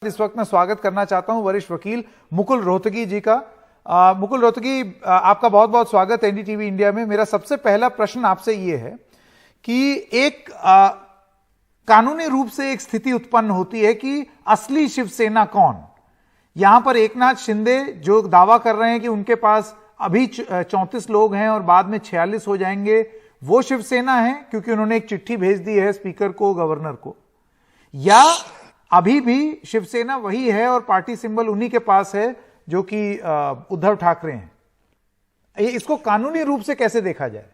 इस वक्त मैं स्वागत करना चाहता हूं वरिष्ठ वकील मुकुल रोहतगी जी का। मुकुल रोहतगी, आपका बहुत बहुत स्वागत एनडीटीवी इंडिया में। मेरा सबसे पहला प्रश्न आपसे ये है कि एक कानूनी रूप से एक स्थिति उत्पन्न होती है कि असली शिवसेना कौन। यहां पर एकनाथ शिंदे जो दावा कर रहे हैं कि उनके पास अभी 34 लोग हैं और बाद में 46 हो जाएंगे, वो शिवसेना है क्योंकि उन्होंने एक चिट्ठी भेज दी है स्पीकर को, गवर्नर को, या अभी भी शिवसेना वही है और पार्टी सिंबल उन्हीं के पास है जो कि उद्धव ठाकरे हैं। इसको कानूनी रूप से कैसे देखा जाए?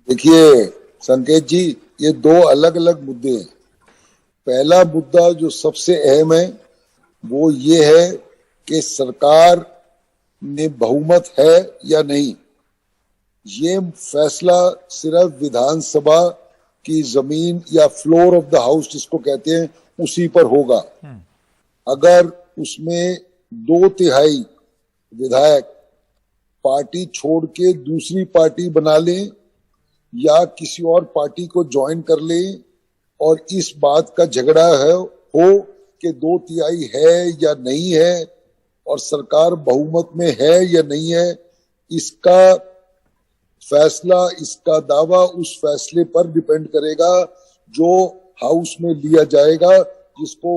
देखिए संकेत जी, ये दो अलग अलग मुद्दे हैं। पहला मुद्दा जो सबसे अहम है वो ये है कि सरकार में बहुमत है या नहीं। ये फैसला सिर्फ विधानसभा की जमीन या फ्लोर ऑफ द हाउस जिसको कहते हैं उसी पर होगा। अगर उसमें 2/3 विधायक पार्टी छोड़ के दूसरी पार्टी बना लें या किसी और पार्टी को ज्वाइन कर लें और इस बात का झगड़ा हो कि 2/3 है या नहीं है और सरकार बहुमत में है या नहीं है, इसका फैसला, इसका दावा उस फैसले पर डिपेंड करेगा जो हाउस में लिया जाएगा, जिसको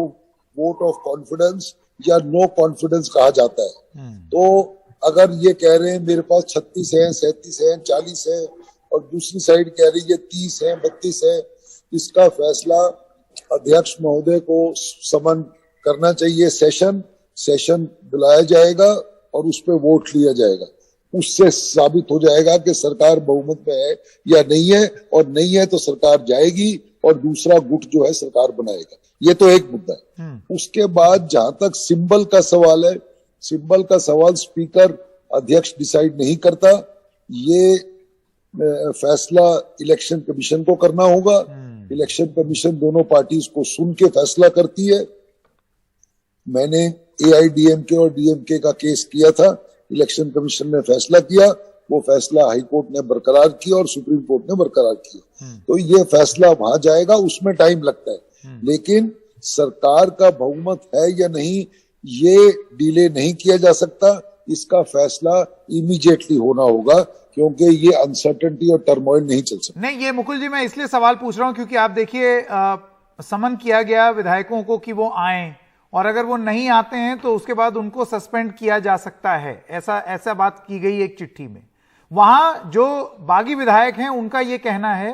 वोट ऑफ कॉन्फिडेंस या नो कॉन्फिडेंस कहा जाता है। तो अगर ये कह रहे हैं मेरे पास 36 है, 37 है, 40 है और दूसरी साइड कह रही है 30 है, 32 है, इसका फैसला अध्यक्ष महोदय को समन करना चाहिए। सेशन बुलाया जाएगा और उस पर वोट लिया जाएगा। उससे साबित हो जाएगा कि सरकार बहुमत में है या नहीं है, और नहीं है तो सरकार जाएगी और दूसरा गुट जो है सरकार बनाएगा। ये तो एक मुद्दा है। उसके बाद जहां तक सिंबल का सवाल है, सिंबल का सवाल स्पीकर अध्यक्ष डिसाइड नहीं करता, ये फैसला इलेक्शन कमीशन को करना होगा। इलेक्शन कमीशन दोनों पार्टीज को सुन के फैसला करती है। मैंने एआईडीएमके और डीएमके का केस किया था, इलेक्शन कमीशन ने फैसला किया, वो फैसला हाई कोर्ट ने बरकरार किया और सुप्रीम कोर्ट ने बरकरार किया। तो ये फैसला वहां जाएगा, उसमें टाइम लगता है, लेकिन सरकार का बहुमत है या नहीं ये डिले नहीं किया जा सकता। इसका फैसला इमीडिएटली होना होगा क्योंकि ये अनसर्टेनिटी और टर्मोइल नहीं चल सकता। नहीं, ये मुकुल जी मैं इसलिए सवाल पूछ रहा हूं क्योंकि आप देखिए समन किया गया विधायकों को कि वो आए, और अगर वो नहीं आते हैं तो उसके बाद उनको सस्पेंड किया जा सकता है, ऐसा बात की गई एक चिट्ठी में। वहां जो बागी विधायक हैं उनका ये कहना है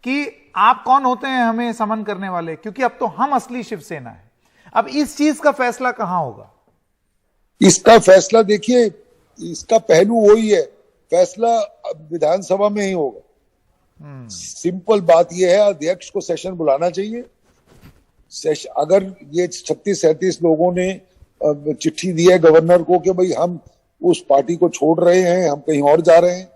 कि आप कौन होते हैं हमें समन करने वाले, क्योंकि अब तो हम असली शिवसेना है। अब इस चीज का फैसला कहां होगा? इसका फैसला देखिए, इसका पहलू वही है, फैसला विधानसभा में ही होगा। सिंपल बात यह है, अध्यक्ष को सेशन बुलाना चाहिए। अगर ये 36-37 लोगों ने चिट्ठी दी है गवर्नर को कि भाई हम उस पार्टी को छोड़ रहे हैं, हम कहीं और जा रहे हैं,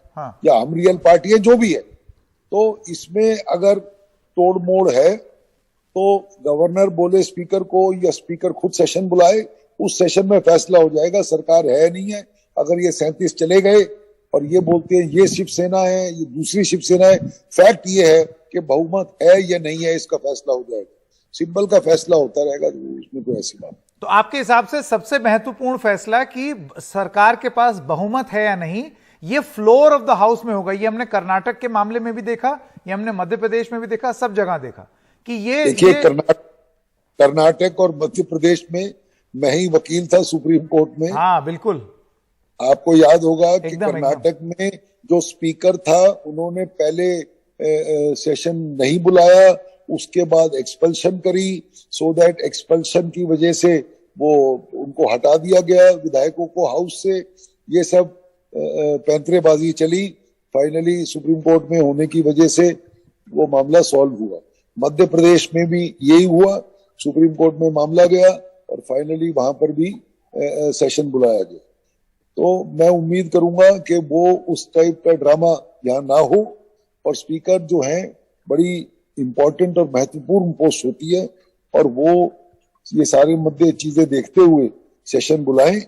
या हम रियल पार्टी है, जो भी है, तो इसमें अगर तोड़ मोड़ है तो गवर्नर बोले स्पीकर को या स्पीकर खुद सेशन बुलाए, उस सेशन में फैसला हो जाएगा सरकार है नहीं है। अगर ये 37 चले गए और ये बोलते हैं ये शिवसेना है, ये दूसरी शिवसेना है, फैक्ट ये है कि बहुमत है या नहीं है, इसका फैसला हो जाएगा। सिंबल का फैसला होता रहेगा, उसमें कोई ऐसी बात। तो आपके हिसाब से सबसे महत्वपूर्ण फैसला कि सरकार के पास बहुमत है या नहीं, ये फ्लोर ऑफ द हाउस में होगा। ये हमने कर्नाटक के मामले में भी देखा, ये हमने मध्य प्रदेश में भी देखा, सब जगह देखा कि ये देखिए कर्नाटक और मध्य प्रदेश में मैं ही वकील था सुप्रीम कोर्ट में। हाँ बिल्कुल, आपको याद होगा कि कर्नाटक में जो स्पीकर था उन्होंने पहले सेशन नहीं बुलाया, उसके बाद एक्सपल्शन करी, सो दैट एक्सपल्शन की वजह से वो उनको हटा दिया गया विधायकों को हाउस से। ये सब पैंतरेबाजी चली, फाइनली सुप्रीम कोर्ट में होने की वजह से वो मामला सॉल्व हुआ। मध्य प्रदेश में भी यही हुआ, सुप्रीम कोर्ट में मामला गया और फाइनली वहां पर भी सेशन बुलाया गया। तो मैं उम्मीद करूंगा कि वो उस टाइप का ड्रामा यहाँ ना हो, और स्पीकर जो है बड़ी इंपॉर्टेंट और महत्वपूर्ण पोस्ट होती है, और वो ये सारे मुद्दे चीजें देखते हुए सेशन बुलाएं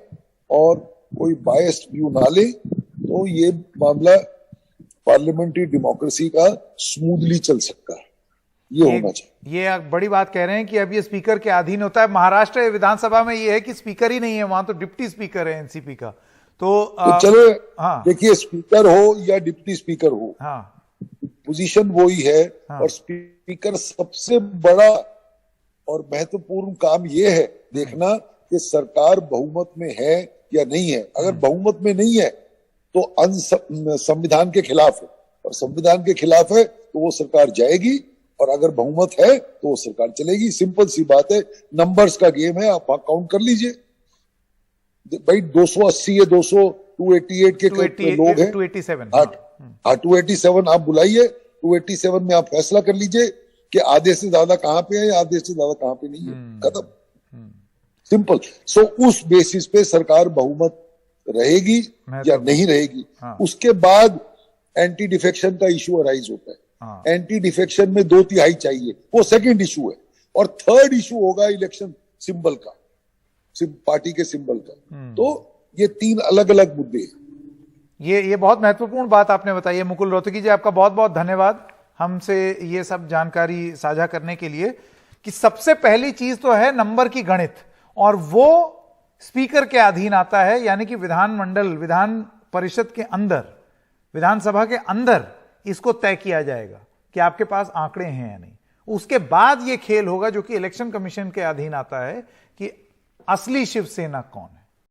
और कोई बायस्ड व्यू ना ले, तो ये मामला पार्लियामेंट्री डेमोक्रेसी का स्मूथली चल सकता है। ये होना चाहिए। ये बड़ी बात कह रहे हैं कि अब ये स्पीकर के अधीन होता है। महाराष्ट्र विधानसभा में ये है कि स्पीकर ही नहीं है, वहां तो डिप्टी स्पीकर है एनसीपी का। तो चलो, हाँ, देखिए, स्पीकर हो या डिप्टी स्पीकर हो, हाँ, पोजीशन वही है। हाँ, और स्पीकर सबसे बड़ा और महत्वपूर्ण काम ये है देखना कि सरकार बहुमत में है या नहीं है। अगर बहुमत में नहीं है तो संविधान के खिलाफ है, और संविधान के खिलाफ है तो वो सरकार जाएगी, और अगर बहुमत है तो वो सरकार चलेगी। सिंपल सी बात है, नंबर्स का गेम है, आप काउंट कर लीजिए भाई। 280 या 200, 288 के लोग हैं, 287, हाँ 287 आप बुलाइए। 287 में आप फैसला कर लीजिए कि आधे से ज्यादा कहां पे है या आधे से ज्यादा कहां पे नहीं है, खत्म, सिंपल। सो उस बेसिस पे सरकार बहुमत रहेगी या नहीं रहेगी। हाँ, उसके बाद एंटी डिफेक्शन का इशू अराइज होता है। हाँ, एंटी डिफेक्शन में 2/3 चाहिए, वो सेकंड इशू है। और थर्ड इशू होगा इलेक्शन सिंबल का, पार्टी के सिंबल का। तो ये 3 अलग अलग मुद्दे हैं। ये बहुत महत्वपूर्ण बात आपने बताई है। मुकुल रोहतगी जी, आपका बहुत बहुत धन्यवाद हमसे ये सब जानकारी साझा करने के लिए। कि सबसे पहली चीज तो है नंबर की गणित, और वो स्पीकर के अधीन आता है, यानी कि विधानमंडल, विधान परिषद के अंदर, विधानसभा के अंदर इसको तय किया जाएगा कि आपके पास आंकड़े हैं या नहीं। उसके बाद ये खेल होगा जो कि इलेक्शन कमीशन के अधीन आता है कि असली शिवसेना कौन है।